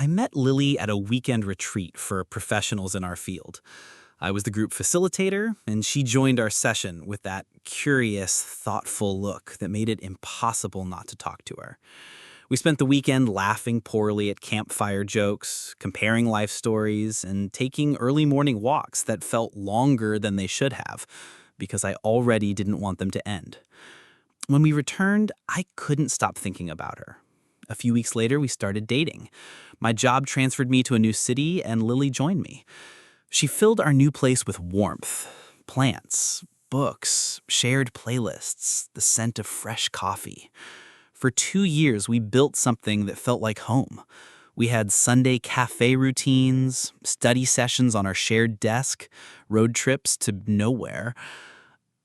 I met Lily at a weekend retreat for professionals in our field. I was the group facilitator, and she joined our session with that curious, thoughtful look that made it impossible not to talk to her. We spent the weekend laughing poorly at campfire jokes, comparing life stories, and taking early morning walks that felt longer than they should have, because I already didn't want them to end. When we returned, I couldn't stop thinking about her. A few weeks later, we started dating. My job transferred me to a new city, and Lily joined me. She filled our new place with warmth, plants, books, shared playlists, the scent of fresh coffee. For 2 years, we built something that felt like home. We had Sunday cafe routines, study sessions on our shared desk, road trips to nowhere.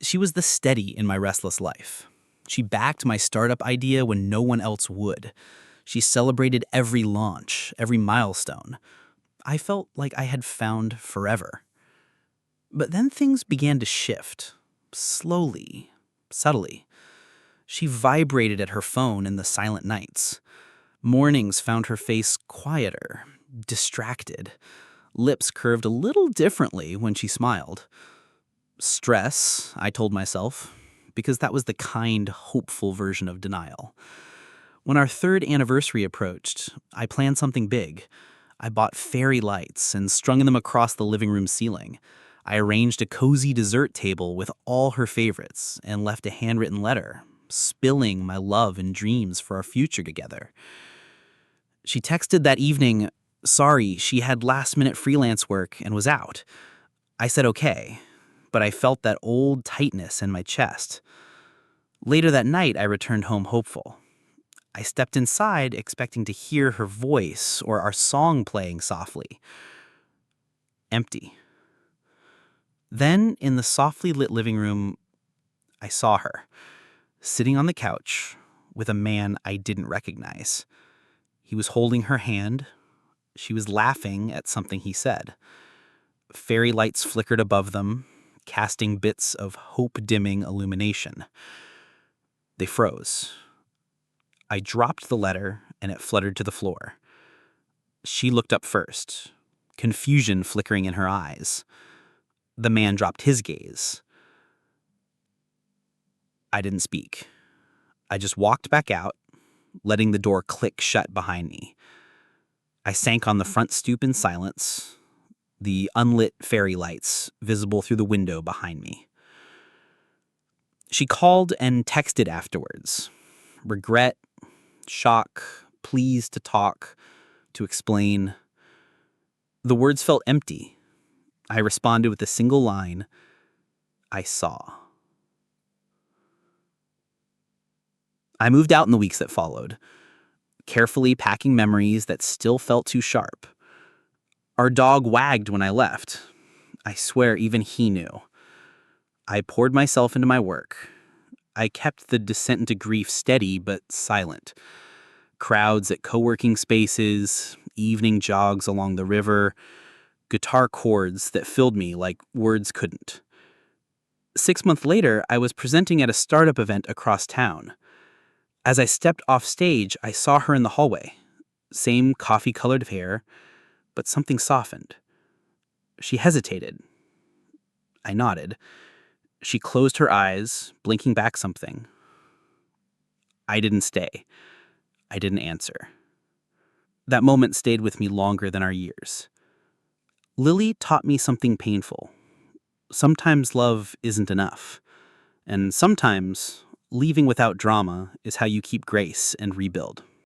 She was the steady in my restless life. She backed my startup idea when no one else would. She celebrated every launch, every milestone. I felt like I had found forever. But then things began to shift, slowly, subtly. She vibrated at her phone in the silent nights. Mornings found her face quieter, distracted. Lips curved a little differently when she smiled. Stress, I told myself, because that was the kind, hopeful version of denial. When our third anniversary approached, I planned something big. I bought fairy lights and strung them across the living room ceiling. I arranged a cozy dessert table with all her favorites and left a handwritten letter, spilling my love and dreams for our future together. She texted that evening, sorry, she had last-minute freelance work and was out. I said okay, but I felt that old tightness in my chest. Later that night, I returned home hopeful. I stepped inside expecting to hear her voice or our song playing softly. Empty. Then, in the softly lit living room, I saw her, sitting on the couch with a man I didn't recognize. He was holding her hand. She was laughing at something he said. Fairy lights flickered above them, casting bits of hope-dimming illumination. They froze. I dropped the letter, and it fluttered to the floor. She looked up first, confusion flickering in her eyes. The man dropped his gaze. I didn't speak. I just walked back out, letting the door click shut behind me. I sank on the front stoop in silence, the unlit fairy lights visible through the window behind me. She called and texted afterwards. Regret, shock, pleased to talk, to explain. The words felt empty. I responded with a single line, I saw. I moved out in the weeks that followed, carefully packing memories that still felt too sharp. Our dog wagged when I left. I swear even he knew. I poured myself into my work. I kept the descent into grief steady but silent. Crowds at co-working spaces, evening jogs along the river, guitar chords that filled me like words couldn't. 6 months later, I was presenting at a startup event across town. As I stepped off stage, I saw her in the hallway. Same coffee-colored hair, but something softened. She hesitated. I nodded. She closed her eyes, blinking back something. I didn't stay. I didn't answer. That moment stayed with me longer than our years. Lily taught me something painful. Sometimes love isn't enough. And sometimes leaving without drama is how you keep grace and rebuild.